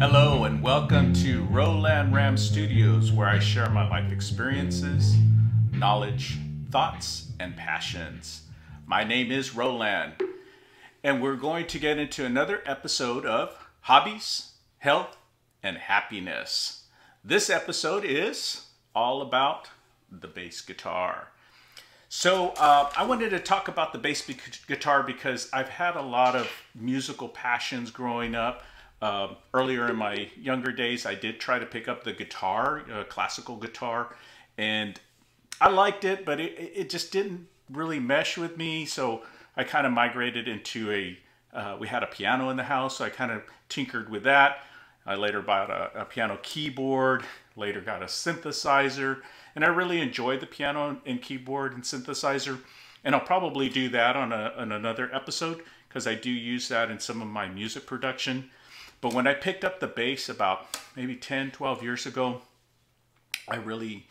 Hello and welcome to rholanram Studios, where I share my life experiences, knowledge, thoughts, and passions. My name is Roland, and we're going to get into another episode of Hobbies, Health, and Happiness. This episode is all about the bass guitar. So I wanted to talk about the bass guitar because I've had a lot of musical passions growing up. Earlier in my younger days, I did try to pick up the guitar, classical guitar, and I liked it, but it just didn't really mesh with me. So I kind of migrated into we had a piano in the house, so I kind of tinkered with that. I later bought a piano keyboard, later got a synthesizer, and I really enjoyed the piano and keyboard and synthesizer. And I'll probably do that on another episode because I do use that in some of my music production. But when I picked up the bass about maybe 10, 12 years ago, I really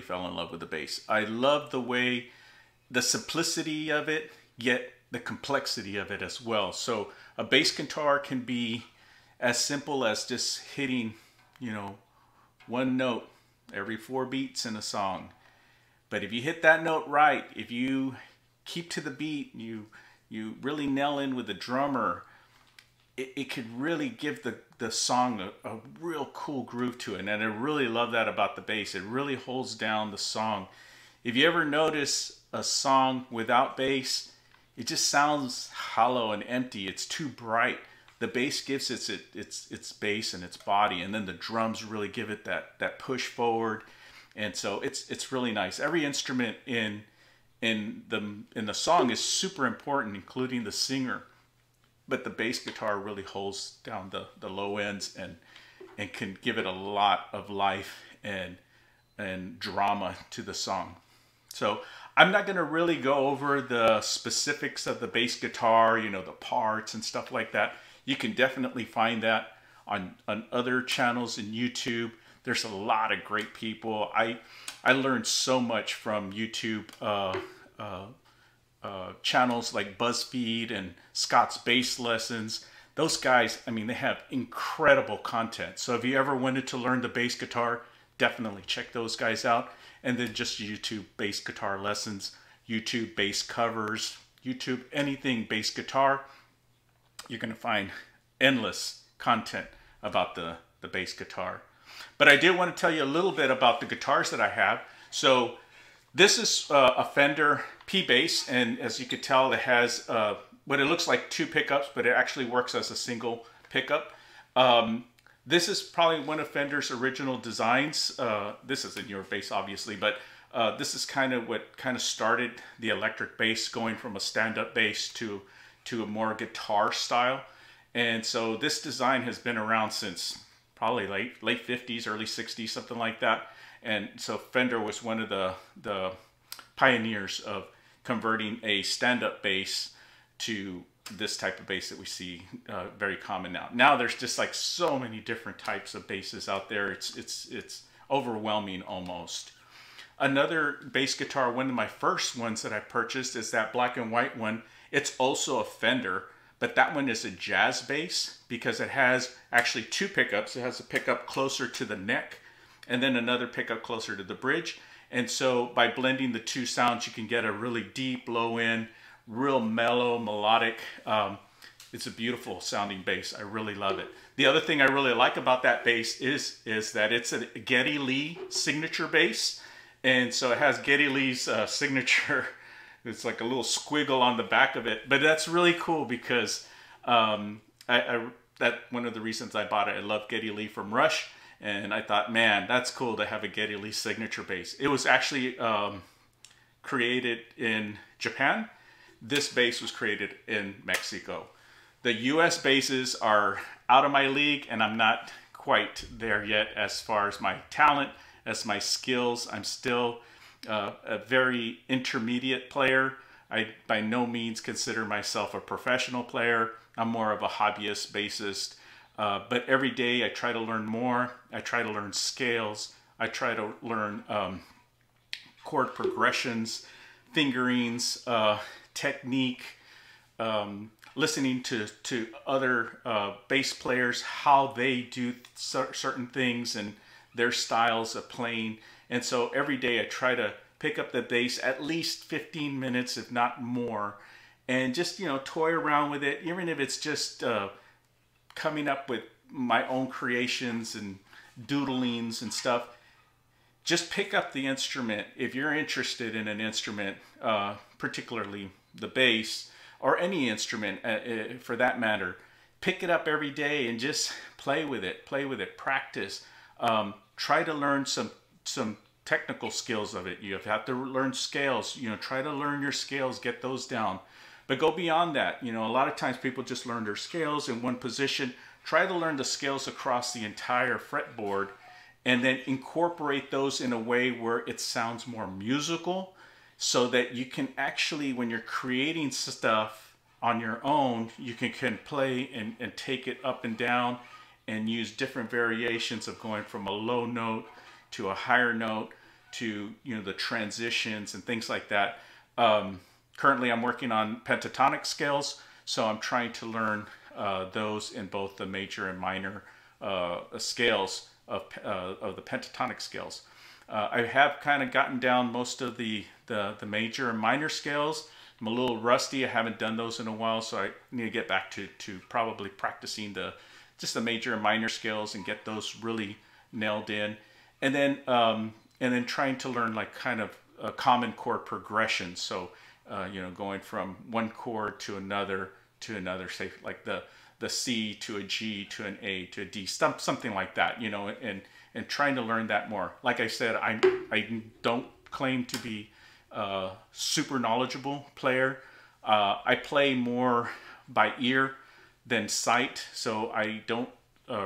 fell in love with the bass. I love the simplicity of it, yet the complexity of it as well. So a bass guitar can be as simple as just hitting, one note every 4 beats in a song. But if you hit that note right, if you keep to the beat, you really nail in with the drummer, it could really give the song a real cool groove to it. And I really love that about the bass. It really holds down the song. If you ever notice a song without bass, it just sounds hollow and empty. It's too bright. The bass gives its bass and its body, and then the drums really give it that push forward. And so it's really nice. Every instrument in the song is super important, including the singer. But the bass guitar really holds down the low ends and can give it a lot of life and drama to the song. So I'm not going to really go over the specifics of the bass guitar, the parts and stuff like that. You can definitely find that on other channels in YouTube. There's a lot of great people. I learned so much from YouTube channels like BuzzFeed and Scott's Bass Lessons. Those guys, they have incredible content. So if you ever wanted to learn the bass guitar, definitely check those guys out. And then just YouTube bass guitar lessons, YouTube bass covers, YouTube anything bass guitar. You're going to find endless content about the bass guitar. But I did want to tell you a little bit about the guitars that I have. So this is a Fender P Bass, and as you could tell, it has what it looks like 2 pickups, but it actually works as a single pickup. This is probably one of Fender's original designs. This isn't your bass, obviously, but this is kind of what started the electric bass, going from a stand-up bass to a more guitar style. And so this design has been around since probably late 50s, early 60s, something like that. And so Fender was one of the pioneers of converting a stand-up bass to this type of bass that we see very common now. Now there's just like so many different types of basses out there. It's overwhelming almost. Another bass guitar, one of my first ones that I purchased, is that black and white one. It's also a Fender, but that one is a jazz bass because it has actually 2 pickups. It has a pickup closer to the neck and then another pickup closer to the bridge. And so by blending the 2 sounds, you can get a really deep, low end, real mellow, melodic. It's a beautiful sounding bass. I really love it. The other thing I really like about that bass is that it's a Getty Lee signature bass. And so it has Getty Lee's signature. It's like a little squiggle on the back of it. But that's really cool because that's one of the reasons I bought it. I love Getty Lee from Rush. And I thought, man, that's cool to have a Getty Lee signature bass. It was actually created in Japan. This bass was created in Mexico. The US basses are out of my league, and I'm not quite there yet as far as my talent, as my skills. I'm still a very intermediate player. I by no means consider myself a professional player. I'm more of a hobbyist bassist. But every day I try to learn more. I try to learn scales. I try to learn chord progressions, fingerings, technique, listening to other bass players, how they do certain things and their styles of playing. And so every day I try to pick up the bass at least 15 minutes, if not more, and just, you know, toy around with it, even if it's just coming up with my own creations and doodlings and stuff. Just pick up the instrument if you're interested in an instrument, particularly the bass, or any instrument for that matter. Pick it up every day and just play with it, practice. Try to learn some technical skills of it. You have to learn scales, you know, try to learn your scales, get those down. But go beyond that. You know, a lot of times people just learn their scales in one position. Try to learn the scales across the entire fretboard, and then incorporate those in a way where it sounds more musical, so that you can actually, when you're creating stuff on your own, you can play and take it up and down and use different variations of going from a low note to a higher note to, you know, the transitions and things like that. Currently I'm working on Pentatonic Scales, so I'm trying to learn those in both the major and minor scales of the pentatonic scales. I have kind of gotten down most of the major and minor scales. I'm a little rusty. I haven't done those in a while, so I need to get back to probably practicing just the major and minor scales and get those really nailed in. And then trying to learn like kind of a common chord progression. So you know, going from one chord to another, say like the C to a G to an A to a D, something like that, you know, and trying to learn that more. Like I said, I don't claim to be a super knowledgeable player. I play more by ear than sight, so I don't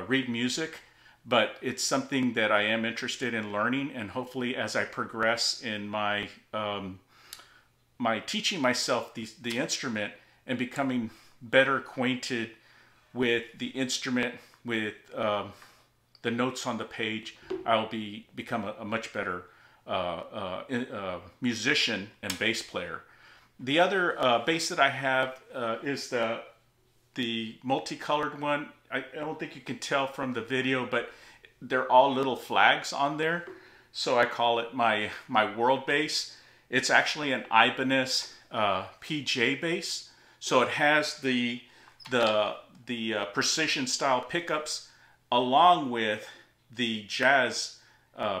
read music, but it's something that I am interested in learning, and hopefully as I progress in my teaching myself the instrument and becoming better acquainted with the instrument, with the notes on the page, I'll become a much better musician and bass player. The other bass that I have is the multicolored one. I don't think you can tell from the video, but they're all little flags on there. So I call it my world bass. It's actually an Ibanez PJ bass. So it has the precision style pickups along with the jazz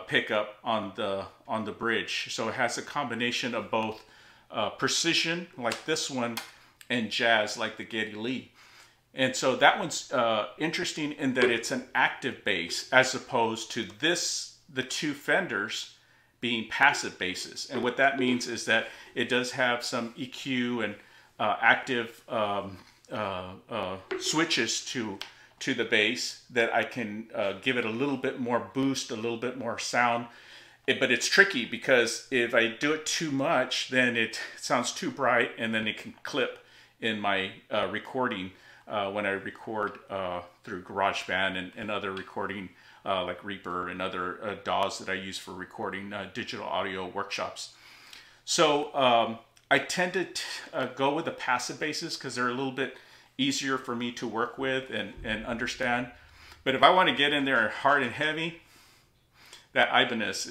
pickup on the bridge. So it has a combination of both precision like this one and jazz like the Getty Lee. And so that one's interesting in that it's an active bass as opposed to the two Fenders being passive basses. And what that means is that it does have some EQ and active switches to the bass that I can give it a little bit more boost, a little bit more sound. But it's tricky because if I do it too much, then it sounds too bright, and then it can clip in my recording when I record through GarageBand and other recording like Reaper and other DAWs that I use for recording digital audio workshops. So I tend to go with the passive basses because they're a little bit easier for me to work with and understand. But if I want to get in there hard and heavy, that Ibanez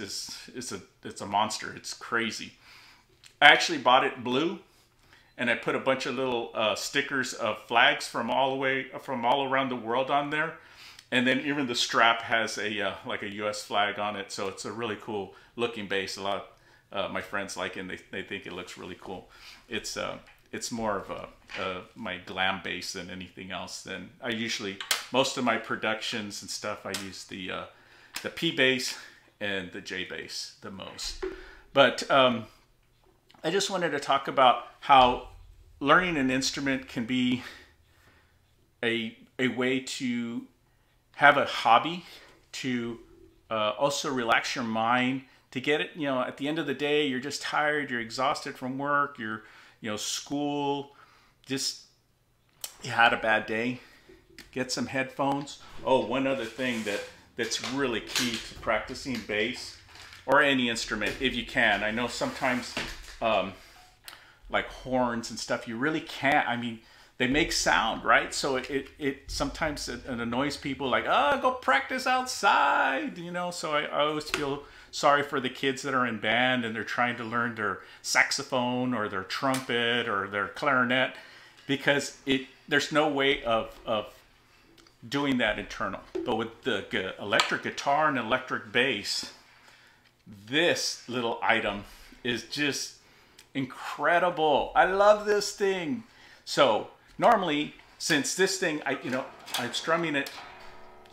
it's a monster. It's crazy. I actually bought it blue, and I put a bunch of little stickers of flags from all around the world on there. And then even the strap has a like a US flag on it, so it's a really cool looking bass. A lot of my friends like it, and they think it looks really cool. It's more of my glam bass than anything else. And I usually, most of my productions and stuff, I use the P Bass and the J Bass the most. But I just wanted to talk about how learning an instrument can be a way to have a hobby, to also relax your mind, to get it, you know, at the end of the day, you're just tired, you're exhausted from work, you're, you know, school, just, you had a bad day, get some headphones. Oh, one other thing that's really key to practicing bass or any instrument, if you can. I know sometimes like horns and stuff, you really can't. I mean, they make sound, right? So it sometimes it annoys people, like, oh, go practice outside, you know? So I always feel sorry for the kids that are in band and they're trying to learn their saxophone or their trumpet or their clarinet, because there's no way of doing that internal. But with the electric guitar and electric bass, this little item is just incredible. I love this thing. So normally, since this thing, I'm strumming it,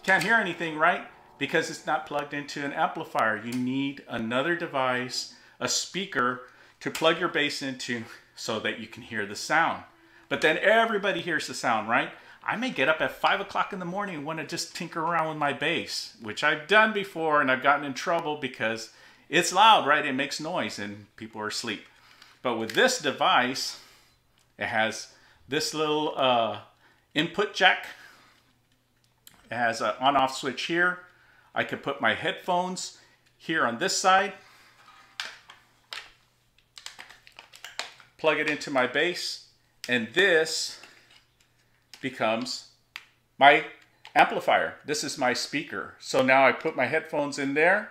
can't hear anything, right? Because it's not plugged into an amplifier. You need another device, a speaker, to plug your bass into so that you can hear the sound. But then everybody hears the sound, right? I may get up at 5 o'clock in the morning and want to just tinker around with my bass, which I've done before, and I've gotten in trouble because it's loud, right? It makes noise and people are asleep. But with this device, it has this little input jack. It has an on-off switch here. I could put my headphones here on this side, plug it into my bass, and this becomes my amplifier. This is my speaker. So now I put my headphones in there,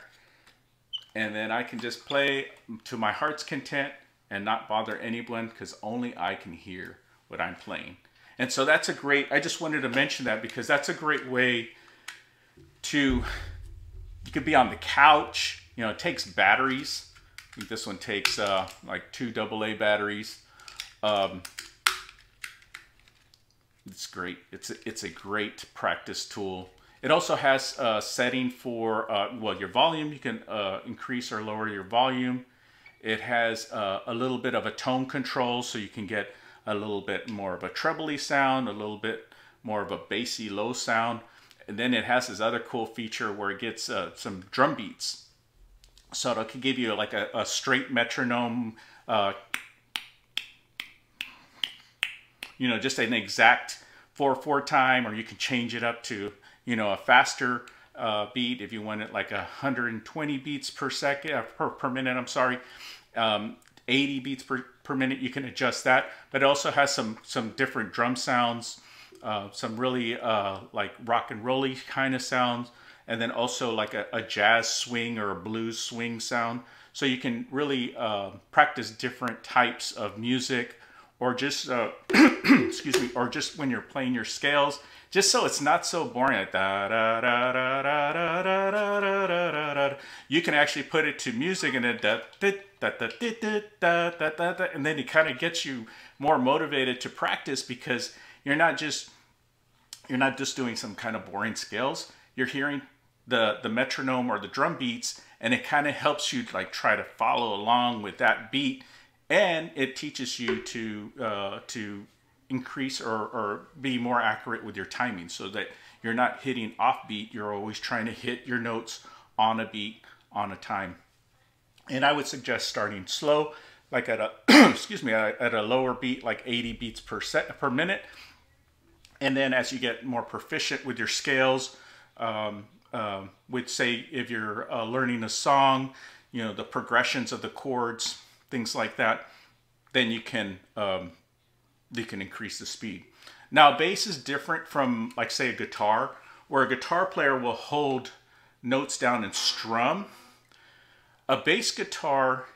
and then I can just play to my heart's content and not bother anyone, because only I can hear what I'm playing. And so that's a great, I just wanted to mention that because that's a great way to, you could be on the couch, you know, it takes batteries. I think this one takes like 2 AA batteries. It's great. It's a great practice tool. It also has a setting for, well, your volume. You can increase or lower your volume. It has a little bit of a tone control, so you can get a little bit more of a trebly sound, a little bit more of a bassy low sound. And then it has this other cool feature where it gets some drum beats. So it can give you like a straight metronome, you know, just an exact 4/4 time, or you can change it up to, you know, a faster beat if you want it like 120 beats per second, per minute, I'm sorry. 80 beats per minute, you can adjust that. But it also has some different drum sounds, some really like rock and rolly kind of sounds, and then also like a jazz swing or a blues swing sound. So you can really practice different types of music, or just excuse me, or just when you're playing your scales, just so it's not so boring, like da da da da da da da da da da. You can actually put it to music, and then da da da da da da da da da, and then it kind of gets you more motivated to practice, because you're not just doing some kind of boring scales. You're hearing the metronome or the drum beats, and it kind of helps you like try to follow along with that beat, and it teaches you to increase or be more accurate with your timing, so that you're not hitting off beat. You're always trying to hit your notes on a beat, on a time. And I would suggest starting slow, like at a excuse me, at a lower beat, like 80 beats per minute. And then as you get more proficient with your scales, with, say, if you're learning a song, you know, the progressions of the chords, things like that, then you can increase the speed. Now, bass is different from, like, say, a guitar, where a guitar player will hold notes down and strum. A bass guitar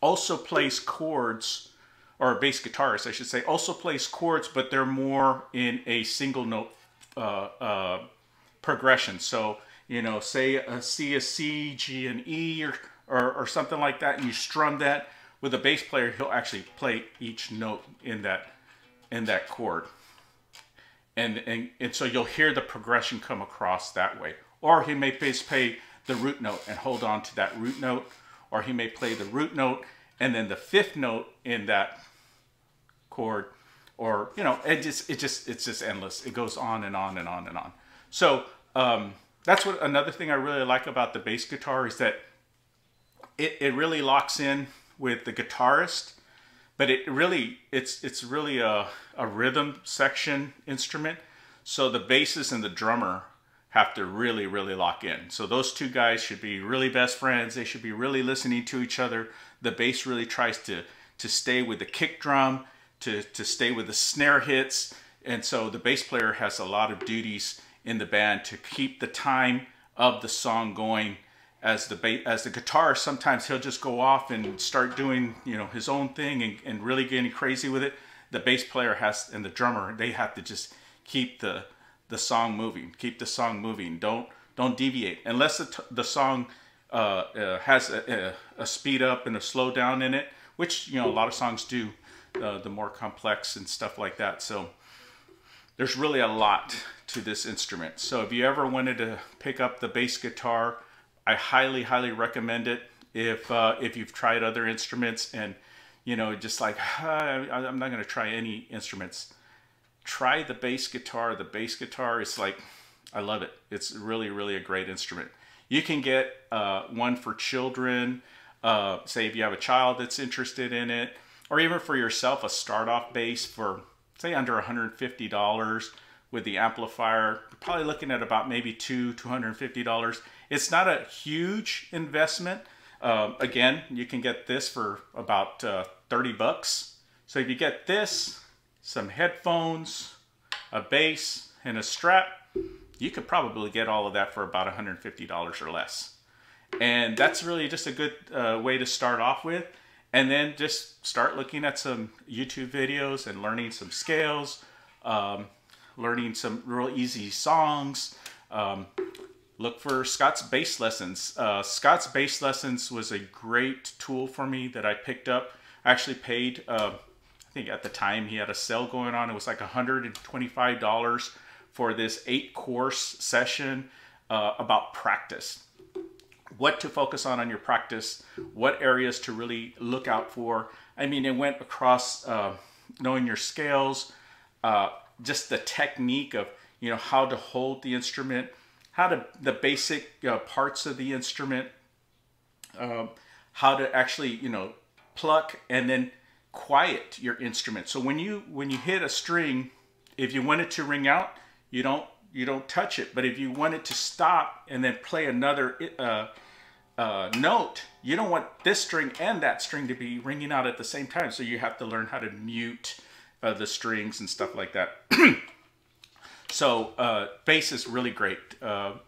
also plays chords, or a bass guitarist, I should say, also plays chords, but they're more in a single note progression. So, you know, say a C, a C, G, and E, or something like that, and you strum that. With a bass player, he'll actually play each note in that chord. And so you'll hear the progression come across that way. Or he may play the root note and hold on to that root note, or he may play the root note and then the 5th note in that chord, or, you know, it's just endless. It goes on and on and on and on. So that's what another thing I really like about the bass guitar is that it really locks in with the guitarist, but it's really a rhythm section instrument. So the bassist and the drummer have to really, really lock in. So those two guys should be really best friends. They should be really listening to each other. The bass really tries to to stay with the kick drum, to stay with the snare hits. And so the bass player has a lot of duties in the band to keep the time of the song going. As the guitar, sometimes he'll just go off and start doing, you know, his own thing and really getting crazy with it. The bass player has, and the drummer, they have to just keep the song moving. Keep the song moving. Don't deviate unless the song has a speed up and a slow down in it, which, you know, a lot of songs do, the more complex and stuff like that. So there's really a lot to this instrument. So if you ever wanted to pick up the bass guitar, I highly, highly recommend it. If you've tried other instruments and, you know, just like, I'm not going to try any instruments, try the bass guitar. The bass guitar is like, I love it. It's really, really a great instrument. You can get one for children, say if you have a child that's interested in it, or even for yourself, a start-off bass for, say, under $150 with the amplifier. You're probably looking at about maybe $250. It's not a huge investment. Again, you can get this for about 30 bucks. So if you get this, some headphones, a bass, and a strap, you could probably get all of that for about $150 or less. And that's really just a good way to start off with. And then just start looking at some YouTube videos and learning some scales, learning some real easy songs. Look for Scott's Bass Lessons. Scott's Bass Lessons was a great tool for me that I picked up. I actually paid, I think at the time he had a sale going on. It was like $125 for this 8-course session about practice. What to focus on your practice, what areas to really look out for. I mean, it went across knowing your scales, just the technique of, you know, how to hold the instrument, the basic parts of the instrument, how to actually, you know, pluck and then quiet your instrument. So when you hit a string, if you want it to ring out, you don't touch it. But if you want it to stop and then play another note, you don't want this string and that string to be ringing out at the same time. So you have to learn how to mute the strings and stuff like that. So bass is really great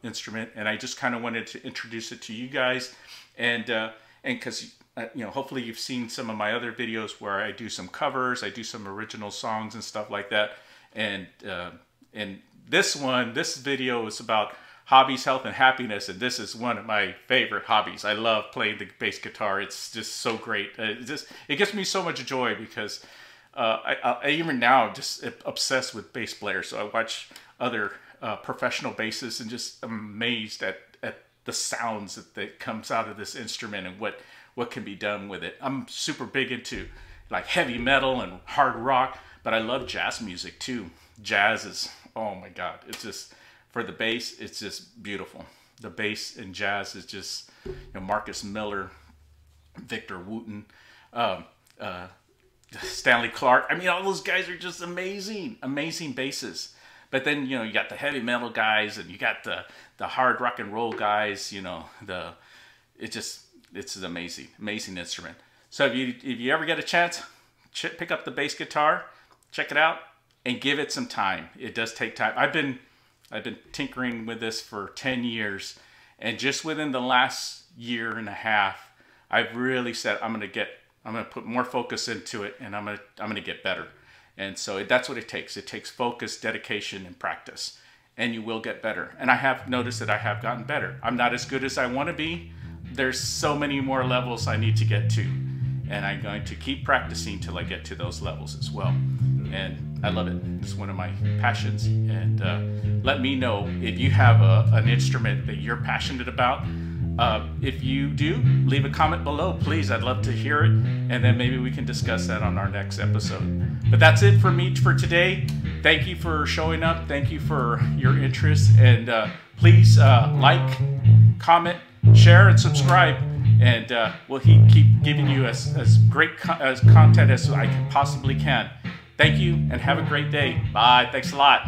instrument, and I just kind of wanted to introduce it to you guys, and because you know, hopefully you've seen some of my other videos where I do some covers, I do some original songs and stuff like that, and this video is about hobbies, health, and happiness, and this is one of my favorite hobbies. I love playing the bass guitar. It's just so great. It gives me so much joy because I even now just obsessed with bass players. So I watch other professional bassists and just amazed at the sounds that comes out of this instrument and what can be done with it. I'm super big into like heavy metal and hard rock, but I love jazz music too. Jazz is, oh my God, it's just, for the bass, it's just beautiful. The bass in jazz is just, you know, Marcus Miller, Victor Wooten, Stanley Clarke. I mean, all those guys are just amazing, amazing basses. But then, you know, you got the heavy metal guys and you got the hard rock and roll guys, you know, it's an amazing, amazing instrument. So if you ever get a chance, pick up the bass guitar, check it out, and give it some time. It does take time. I've been tinkering with this for 10 years, and just within the last year and a half, I've really said I'm gonna put more focus into it, and I'm gonna get better. And so that's what it takes. It takes focus, dedication, and practice, and you will get better. And I have noticed that I have gotten better. I'm not as good as I want to be. There's so many more levels I need to get to, and I'm going to keep practicing till I get to those levels as well. And I love it. It's one of my passions. And let me know if you have an instrument that you're passionate about. If you do, leave a comment below, please. I'd love to hear it, and then maybe we can discuss that on our next episode. But that's it for me for today. Thank you for showing up. Thank you for your interest, and please like, comment, share, and subscribe, and we'll keep giving you as great content as I possibly can. Thank you, and have a great day. Bye. Thanks a lot.